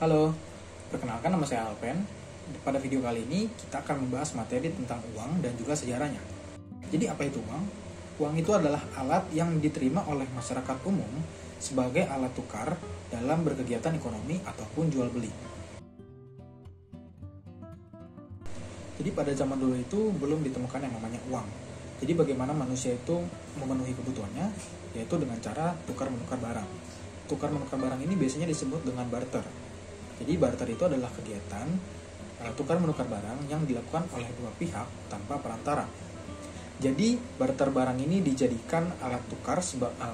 Halo, perkenalkan nama saya Alpen. Pada video kali ini kita akan membahas materi tentang uang dan juga sejarahnya. Jadi apa itu uang? Uang itu adalah alat yang diterima oleh masyarakat umum sebagai alat tukar dalam berkegiatan ekonomi ataupun jual beli. Jadi pada zaman dulu itu belum ditemukan yang namanya uang. Jadi bagaimana manusia itu memenuhi kebutuhannya, yaitu dengan cara tukar-menukar barang. Tukar-menukar barang ini biasanya disebut dengan barter. Jadi barter itu adalah kegiatan tukar-menukar barang yang dilakukan oleh dua pihak tanpa perantara. Jadi barter barang ini dijadikan alat tukar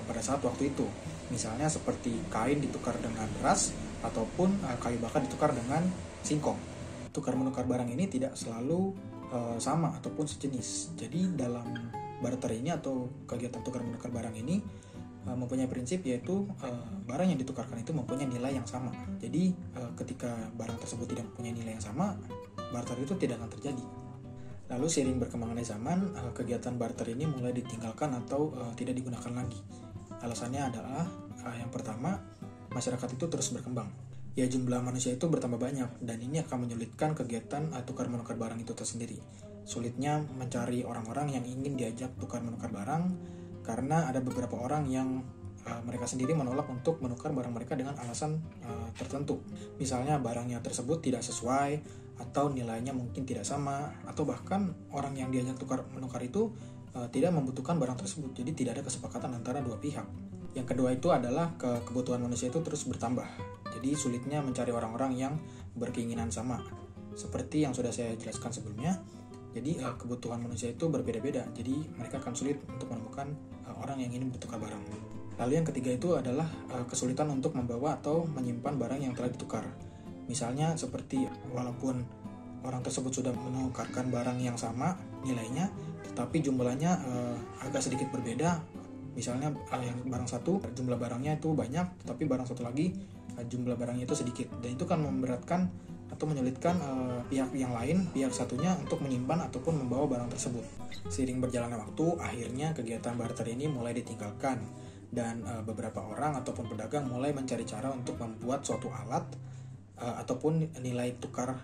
pada saat waktu itu. Misalnya seperti kain ditukar dengan beras ataupun kayu bakar ditukar dengan singkong. Tukar-menukar barang ini tidak selalu sama ataupun sejenis. Jadi dalam barter ini atau kegiatan tukar-menukar barang ini mempunyai prinsip yaitu barang yang ditukarkan itu mempunyai nilai yang sama. Jadi ketika barang tersebut tidak mempunyai nilai yang sama, barter itu tidak akan terjadi. Lalu seiring berkembangnya zaman, kegiatan barter ini mulai ditinggalkan atau tidak digunakan lagi. Alasannya adalah yang pertama, masyarakat itu terus berkembang. Ya, jumlah manusia itu bertambah banyak dan ini akan menyulitkan kegiatan tukar-menukar barang itu tersendiri. Sulitnya mencari orang-orang yang ingin diajak tukar-menukar barang karena ada beberapa orang yang mereka sendiri menolak untuk menukar barang mereka dengan alasan tertentu. Misalnya barangnya tersebut tidak sesuai atau nilainya mungkin tidak sama, atau bahkan orang yang diajak menukar itu tidak membutuhkan barang tersebut. Jadi tidak ada kesepakatan antara dua pihak. Yang kedua itu adalah kebutuhan manusia itu terus bertambah. Jadi sulitnya mencari orang-orang yang berkeinginan sama. Seperti yang sudah saya jelaskan sebelumnya, jadi kebutuhan manusia itu berbeda-beda. Jadi mereka akan sulit untuk menemukan orang yang ingin bertukar barang. Lalu yang ketiga itu adalah kesulitan untuk membawa atau menyimpan barang yang telah ditukar. Misalnya seperti walaupun orang tersebut sudah menukarkan barang yang sama nilainya, tetapi jumlahnya agak sedikit berbeda. Misalnya yang barang satu jumlah barangnya itu banyak, tetapi barang satu lagi jumlah barangnya itu sedikit. Dan itu kan memberatkan atau menyulitkan pihak yang lain, pihak satunya untuk menyimpan ataupun membawa barang tersebut. Seiring berjalannya waktu, akhirnya kegiatan barter ini mulai ditinggalkan dan beberapa orang ataupun pedagang mulai mencari cara untuk membuat suatu alat ataupun nilai tukar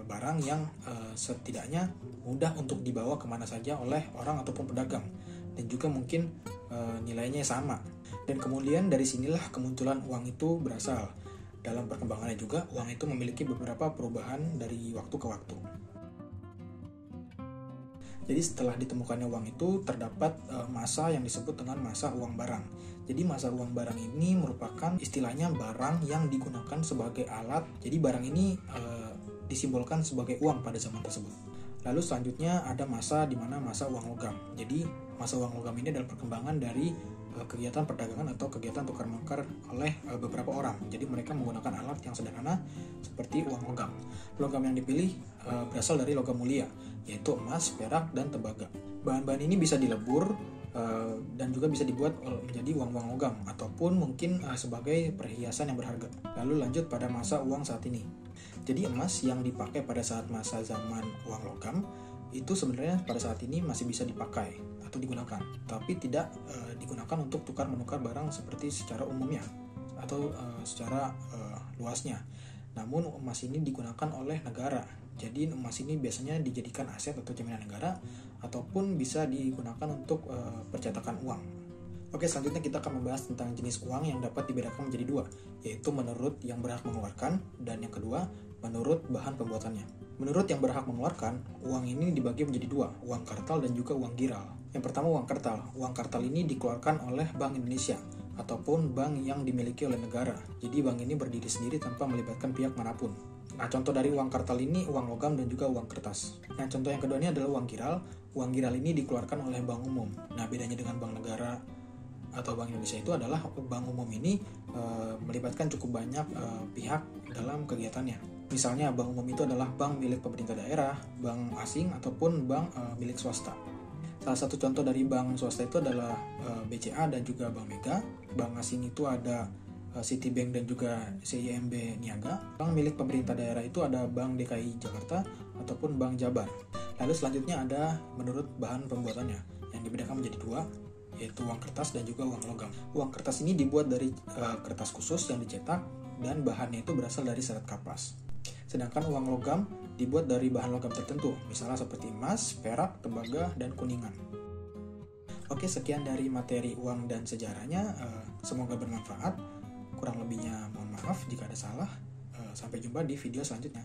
barang yang setidaknya mudah untuk dibawa kemana saja oleh orang ataupun pedagang dan juga mungkin nilainya sama. Dan kemudian dari sinilah kemunculan uang itu berasal. Dalam perkembangannya juga, uang itu memiliki beberapa perubahan dari waktu ke waktu. Jadi setelah ditemukannya uang itu, terdapat masa yang disebut dengan masa uang barang. Jadi masa uang barang ini merupakan istilahnya barang yang digunakan sebagai alat. Jadi barang ini disimbolkan sebagai uang pada zaman tersebut. Lalu selanjutnya ada masa di mana masa uang logam. Jadi masa uang logam ini adalah perkembangan dari kegiatan perdagangan atau kegiatan tukar-menukar oleh beberapa orang. Jadi mereka menggunakan alat yang sederhana seperti uang logam. Logam yang dipilih berasal dari logam mulia, yaitu emas, perak, dan tembaga. Bahan-bahan ini bisa dilebur dan juga bisa dibuat menjadi uang-uang logam ataupun mungkin sebagai perhiasan yang berharga. Lalu lanjut pada masa uang saat ini. Jadi emas yang dipakai pada saat masa zaman uang logam itu sebenarnya pada saat ini masih bisa dipakai atau digunakan, tapi tidak digunakan untuk tukar-menukar barang seperti secara umumnya atau secara luasnya. Namun emas ini digunakan oleh negara. Jadi emas ini biasanya dijadikan aset atau jaminan negara ataupun bisa digunakan untuk percetakan uang. Oke, selanjutnya kita akan membahas tentang jenis uang yang dapat dibedakan menjadi dua, yaitu menurut yang berhak mengeluarkan dan yang kedua menurut bahan pembuatannya. Menurut yang berhak mengeluarkan, uang ini dibagi menjadi dua, uang kartal dan juga uang giral. Yang pertama uang kartal. Uang kartal ini dikeluarkan oleh Bank Indonesia ataupun bank yang dimiliki oleh negara. Jadi bank ini berdiri sendiri tanpa melibatkan pihak manapun. Nah, contoh dari uang kartal ini uang logam dan juga uang kertas. Nah, contoh yang kedua ini adalah uang giral. Uang giral ini dikeluarkan oleh bank umum. Nah, bedanya dengan bank negara atau Bank Indonesia itu adalah bank umum ini melibatkan cukup banyak pihak dalam kegiatannya. Misalnya bank umum itu adalah bank milik pemerintah daerah, bank asing ataupun bank milik swasta. Salah satu contoh dari bank swasta itu adalah BCA dan juga Bank Mega. Bank asing itu ada Citibank dan juga CIMB Niaga. Bank milik pemerintah daerah itu ada Bank DKI Jakarta ataupun Bank Jabar. Lalu selanjutnya ada menurut bahan pembuatannya yang dibedakan menjadi dua, yaitu uang kertas dan juga uang logam. Uang kertas ini dibuat dari kertas khusus yang dicetak dan bahannya itu berasal dari serat kapas. Sedangkan uang logam dibuat dari bahan logam tertentu, misalnya seperti emas, perak, tembaga, dan kuningan. Oke, sekian dari materi uang dan sejarahnya. Semoga bermanfaat. Kurang lebihnya mohon maaf jika ada salah. Sampai jumpa di video selanjutnya.